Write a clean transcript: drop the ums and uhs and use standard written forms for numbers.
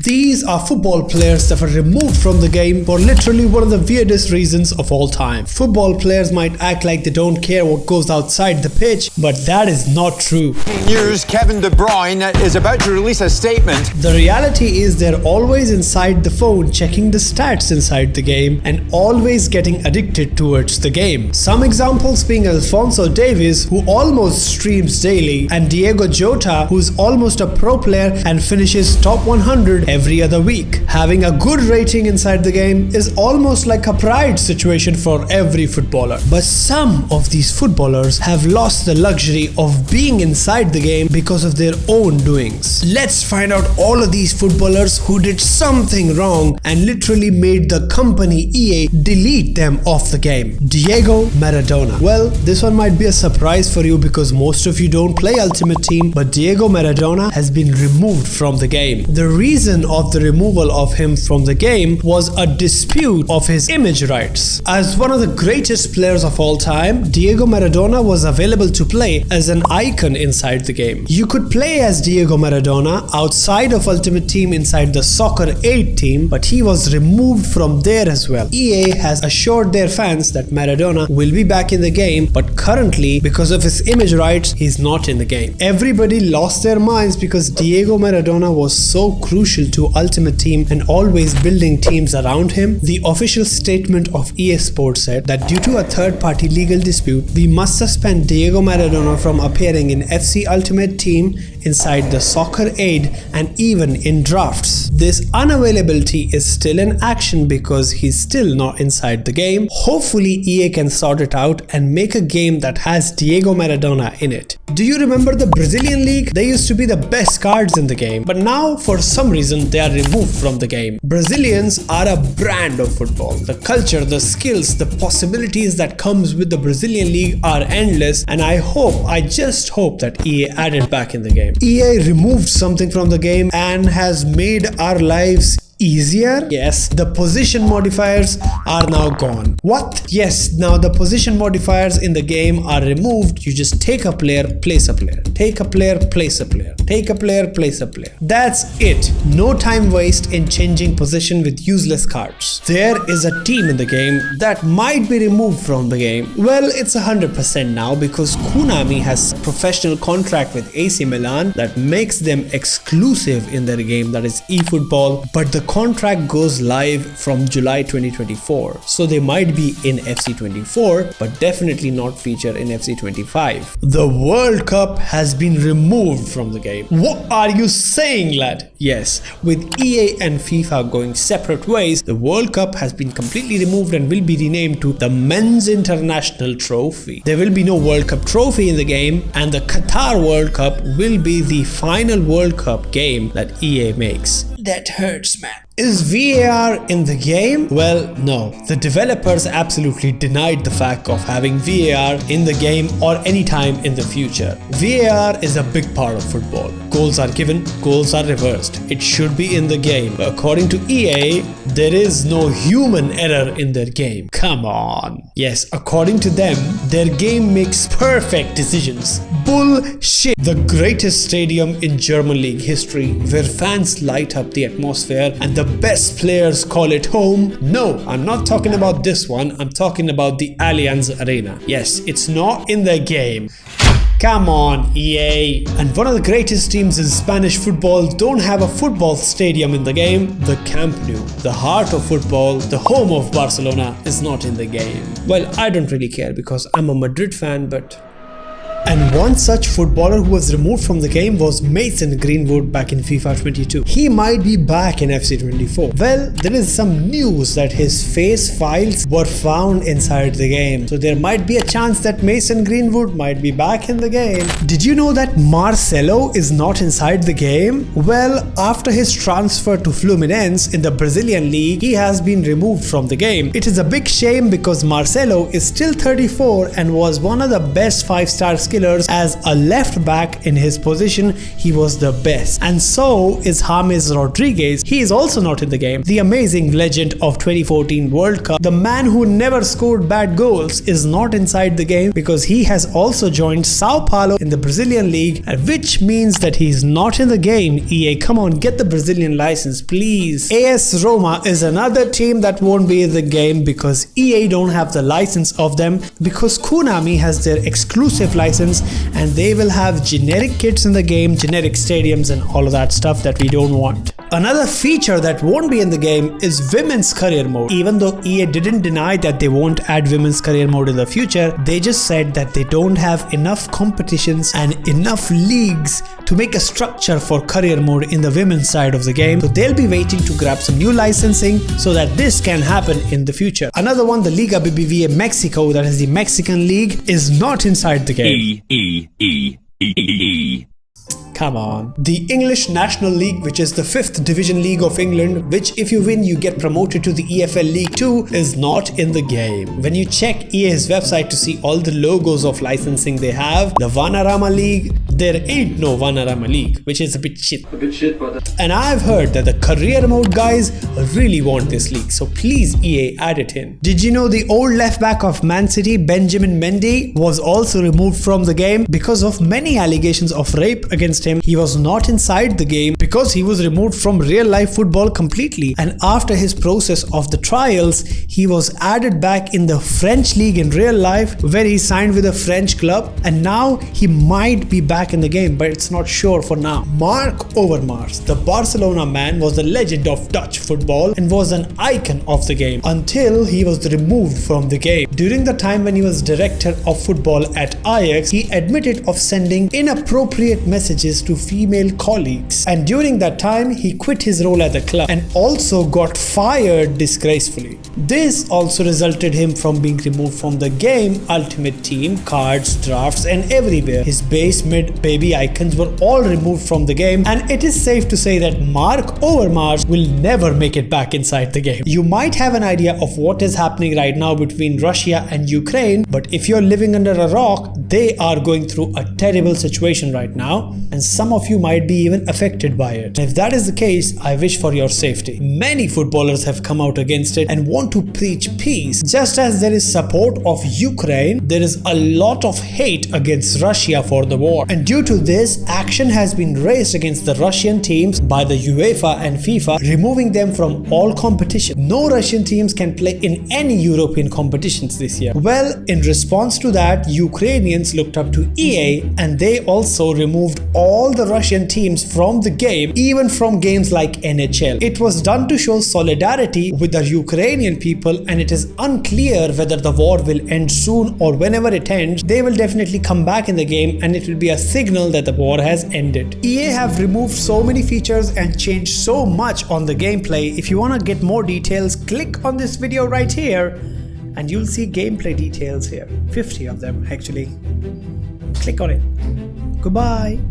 These are football players that were removed from the game for literally one of the weirdest reasons of all time. Football players might act like they don't care what goes outside the pitch, but that is not true. News: Kevin De Bruyne is about to release a statement. The reality is they're always inside the phone checking the stats inside the game and always getting addicted towards the game. Some examples being Alphonso Davies, who almost streams daily, and Diego Jota, who's almost a pro player and finishes top 100 every other week. Having a good rating inside the game is almost like a pride situation for every footballer. But some of these footballers have lost the luxury of being inside the game because of their own doings. Let's find out all of these footballers who did something wrong and literally made the company EA delete them off the game. Diego Maradona. Well, this one might be a surprise for you because most of you don't play Ultimate Team, but Diego Maradona has been removed from the game. The reason of the removal of him from the game was a dispute of his image rights. As one of the greatest players of all time, Diego Maradona was available to play as an icon inside the game. You could play as Diego Maradona outside of Ultimate Team inside the Soccer 8 team, but he was removed from there as well. EA has assured their fans that Maradona will be back in the game, but currently, because of his image rights, he's not in the game. Everybody lost their minds because Diego Maradona was so crucial to Ultimate Team and always building teams around him. The official statement of EA Sports said that due to a third-party legal dispute, we must suspend Diego Maradona from appearing in FC Ultimate Team, inside the Soccer 8, and even in drafts. This unavailability is still in action because he's still not inside the game. Hopefully EA can sort it out and make a game that has Diego Maradona in it. Do you remember the Brazilian League? They used to be the best cards in the game, but now for some reason they are removed from the game. Brazilians are a brand of football. The culture, the skills, the possibilities that comes with the Brazilian League are endless, and I just hope that EA added back in the game. EA removed something from the game and has made our lives easier. Yes, the position modifiers are now gone. What? Yes, now the position modifiers in the game are removed. You just take a player, place a player. Take a player, place a player. Take a player, place a player. That's it. No time waste in changing position with useless cards. There is a team in the game that might be removed from the game. Well, it's 100% now because Konami has a professional contract with AC Milan that makes them exclusive in their game, that is eFootball, but the contract goes live from July 2024, so they might be in FC24 but definitely not feature in FC25. The World Cup has been removed from the game. What are you saying, lad? Yes, with EA and FIFA going separate ways, the World Cup has been completely removed and will be renamed to the Men's International Trophy. There will be no World Cup trophy in the game, and the Qatar World Cup will be the final World Cup game that EA makes. That hurts, man. Is VAR in the game? Well, no. The developers absolutely denied the fact of having VAR in the game or any time in the future. VAR is a big part of football. Goals are given, goals are reversed. It should be in the game. But according to EA, there is no human error in their game. Come on. Yes, according to them, their game makes perfect decisions. Bullshit. The greatest stadium in German league history, where fans light up the atmosphere and the best players call it home. No, I'm not talking about this one. I'm talking about the Allianz Arena. Yes, it's not in the game. Come on, EA. And one of the greatest teams in Spanish football don't have a football stadium in the game. The Camp Nou, the heart of football, the home of Barcelona, is not in the game. Well, I don't really care because I'm a Madrid fan, but... And one such footballer who was removed from the game was Mason Greenwood back in FIFA 22. He might be back in FC 24. Well, there is some news that his face files were found inside the game. So there might be a chance that Mason Greenwood might be back in the game. Did you know that Marcelo is not inside the game? Well, after his transfer to Fluminense in the Brazilian league, he has been removed from the game. It is a big shame because Marcelo is still 34 and was one of the best 5-star killers. As a left back in his position, he was the best. And so is James Rodriguez. He is also not in the game. The amazing legend of 2014 World Cup, the man who never scored bad goals, is not inside the game because he has also joined Sao Paulo in the Brazilian league, which means that he is not in the game. EA, come on, get the Brazilian license, please. AS Roma is another team that won't be in the game because EA don't have the license of them, because Konami has their exclusive license and they will have generic kits in the game, generic stadiums and all of that stuff that we don't want. Another feature that won't be in the game is women's career mode. Even though EA didn't deny that they won't add women's career mode in the future, they just said that they don't have enough competitions and enough leagues to make a structure for career mode in the women's side of the game. So they'll be waiting to grab some new licensing so that this can happen in the future. Another one, the Liga BBVA Mexico, that is the Mexican league, is not inside the game. Come on. The English National League, which is the 5th division league of England, which if you win you get promoted to the EFL League 2, is not in the game. When you check EA's website to see all the logos of licensing they have, the Vanarama League, there ain't no Vanarama League, which is a bit shit. And I've heard that the career mode guys really want this league, so please EA add it in. Did you know the old left back of Man City, Benjamin Mendy, was also removed from the game because of many allegations of rape against him? He was not inside the game because he was removed from real life football completely, and after his process of the trials he was added back in the French league in real life, where he signed with a French club, and now he might be back in the game, but it's not sure for now. Marc Overmars, the Barcelona man, was a legend of Dutch football and was an icon of the game until he was removed from the game. During the time when he was director of football at Ajax, he admitted of sending inappropriate messages to female colleagues, and during that time he quit his role at the club and also got fired disgracefully. This also resulted him from being removed from the game, Ultimate Team, cards, drafts and everywhere. His base, mid, baby icons were all removed from the game, and it is safe to say that Marc Overmars will never make it back inside the game. You might have an idea of what is happening right now between Russia and Ukraine, but if you're living under a rock, they are going through a terrible situation right now, and some of you might be even affected by it. If that is the case, I wish for your safety. Many footballers have come out against it and want to preach peace. Just as there is support of Ukraine, there is a lot of hate against Russia for the war. And due to this, action has been raised against the Russian teams by the UEFA and FIFA, removing them from all competition. No Russian teams can play in any European competitions this year. Well, in response to that, Ukrainians looked up to EA and they also removed all the Russian teams from the game, even from games like NHL. It was done to show solidarity with the Ukrainian people, and it is unclear whether the war will end soon or whenever it ends, they will definitely come back in the game and it will be a signal that the war has ended. EA have removed so many features and changed so much on the gameplay. If you want to get more details, click on this video right here and you'll see gameplay details here. 50 of them actually. Click on it. Goodbye.